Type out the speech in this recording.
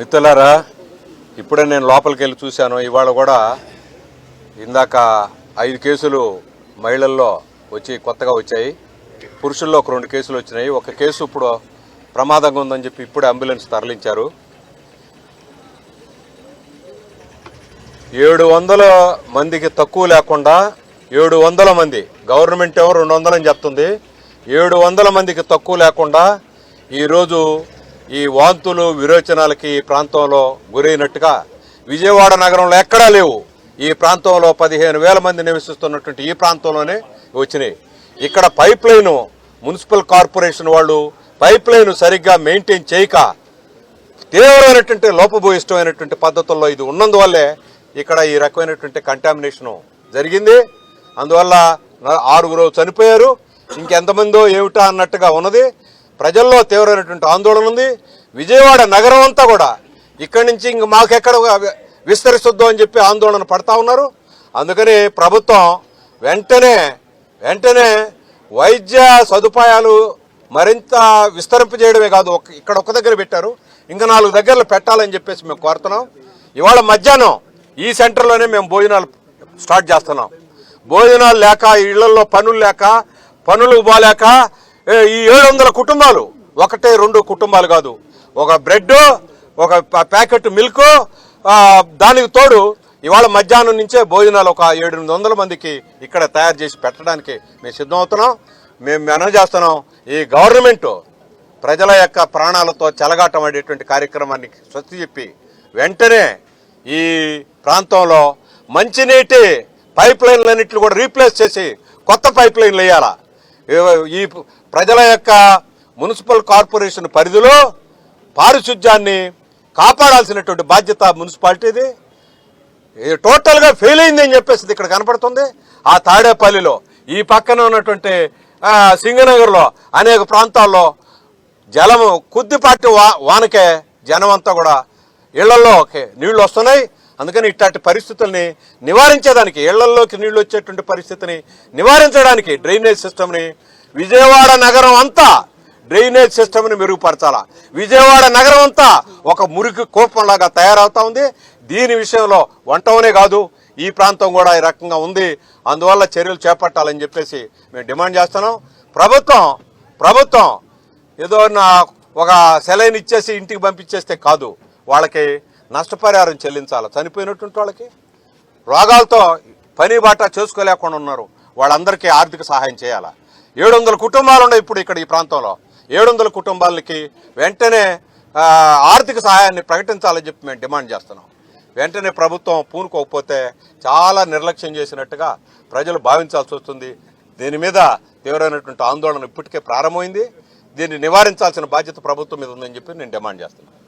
మిత్రులారా, ఇప్పుడే నేను లోపలికి వెళ్ళి చూశాను. ఇవాళ కూడా ఇందాక 5 కేసులు మహిళల్లో కొత్తగా వచ్చాయి. పురుషుల్లో ఒక 2 కేసులు వచ్చినాయి. ఒక కేసు ఇప్పుడు ప్రమాదంగా ఉందని చెప్పి ఇప్పుడే అంబులెన్స్ తరలించారు. 700 మందికి తక్కువ లేకుండా 700 మంది, గవర్నమెంట్ ఏమో 200 అని చెప్తుంది, 700 మందికి తక్కువ లేకుండా ఈరోజు ఈ వాంతులు విరోచనాలకి ఈ ప్రాంతంలో గురైనట్టుగా విజయవాడ నగరంలో ఎక్కడా లేవు. ఈ ప్రాంతంలో 15,000 మంది నివసిస్తున్నటువంటి ఈ ప్రాంతంలోనే వచ్చినాయి. ఇక్కడ పైప్ లైన్ మున్సిపల్ కార్పొరేషన్ వాళ్ళు పైప్ లైన్ సరిగ్గా మెయింటైన్ చేయక తీవ్రమైనటువంటి లోపభూయిష్టమైనటువంటి పద్ధతుల్లో ఇది ఉన్నందువల్లే ఇక్కడ ఈ రకమైనటువంటి కంటామినేషన్ జరిగింది. అందువల్ల 6 చనిపోయారు. ఇంకెంతమందో ఏమిటా అన్నట్టుగా ఉన్నది. ప్రజల్లో తీవ్రమైనటువంటి ఆందోళన ఉంది. విజయవాడ నగరం అంతా కూడా ఇక్కడి నుంచి ఇంక మాకెక్కడ విస్తరిస్తుందో అని చెప్పి ఆందోళన పడతా ఉన్నారు. అందుకని ప్రభుత్వం వెంటనే వైద్య సదుపాయాలు మరింత విస్తరింపజేయడమే కాదు, ఇక్కడ ఒక్క దగ్గర పెట్టారు, ఇంకా 4 దగ్గరలు పెట్టాలని చెప్పేసి మేము కోరుతున్నాం. ఇవాళ మధ్యాహ్నం ఈ సెంటర్లోనే మేము భోజనాలు స్టార్ట్ చేస్తున్నాం. భోజనాలు లేక, ఇళ్లలో పనులు లేక, పనులు పోలేక ఈ 700 కుటుంబాలు, 1-2 కుటుంబాలు కాదు, ఒక బ్రెడ్, ఒక ప్యాకెట్ మిల్క్, దానికి తోడు ఇవాళ మధ్యాహ్నం నుంచే భోజనాలు ఒక 700-800 మందికి ఇక్కడ తయారు చేసి పెట్టడానికి మేము సిద్ధమవుతున్నాం. మేము మనవి చేస్తున్నాం, ఈ గవర్నమెంట్ ప్రజల యొక్క ప్రాణాలతో చెలగాటం ఆడేటువంటి కార్యక్రమాన్ని స్వస్తి చెప్పి వెంటనే ఈ ప్రాంతంలో మంచినీటి పైప్ లైన్లన్నింటినీ కూడా రీప్లేస్ చేసి కొత్త పైప్ లైన్లు వేయాలా. ఈ ప్రజల యొక్క మున్సిపల్ కార్పొరేషన్ పరిధిలో పారిశుధ్యాన్ని కాపాడాల్సినటువంటి బాధ్యత మున్సిపాలిటీది. టోటల్గా ఫెయిల్ అయిందని చెప్పేసి ఇక్కడ కనపడుతుంది. ఆ తాడేపల్లిలో, ఈ పక్కన ఉన్నటువంటి సింగనగర్లో అనేక ప్రాంతాల్లో జలము కొద్దిపాటి వానకే జనం అంతా కూడా ఇళ్లలో నీళ్లు వస్తున్నాయి. అందుకని ఇట్లాంటి పరిస్థితుల్ని నివారించేదానికి, ఇళ్లలోకి నీళ్లు వచ్చేటువంటి పరిస్థితిని నివారించడానికి డ్రైనేజ్ సిస్టమ్ని, విజయవాడ నగరం అంతా డ్రైనేజ్ సిస్టమ్ని మెరుగుపరచాలా. విజయవాడ నగరం అంతా ఒక మురికి కోపంలాగా తయారవుతా ఉంది. దీని విషయంలో వంటవనే కాదు, ఈ ప్రాంతం కూడా ఈ రకంగా ఉంది. అందువల్ల చర్యలు చేపట్టాలని చెప్పేసి మేము డిమాండ్ చేస్తున్నాం. ప్రభుత్వం ఏదో ఒక సెలైన్ ఇచ్చేసి ఇంటికి పంపించేస్తే కాదు, వాళ్ళకి నష్టపరిహారం చెల్లించాలి. చనిపోయినటువంటి వాళ్ళకి, రోగాలతో పని బాట చేసుకోలేకుండా ఉన్నారు, వాళ్ళందరికీ ఆర్థిక సహాయం చేయాలా. 700 కుటుంబాలు ఉన్నాయి ఇప్పుడు ఇక్కడ ఈ ప్రాంతంలో. 700 కుటుంబాలకి వెంటనే ఆర్థిక సహాయాన్ని ప్రకటించాలని చెప్పి మేము డిమాండ్ చేస్తున్నాం. వెంటనే ప్రభుత్వం పూనుకోకపోతే చాలా నిర్లక్ష్యం చేసినట్టుగా ప్రజలు భావించాల్సి వస్తుంది. దీని మీద తీవ్రమైనటువంటి ఆందోళన ఇప్పటికే ప్రారంభమైంది. దీన్ని నివారించాల్సిన బాధ్యత ప్రభుత్వం మీద ఉందని చెప్పి నేను డిమాండ్ చేస్తున్నాను.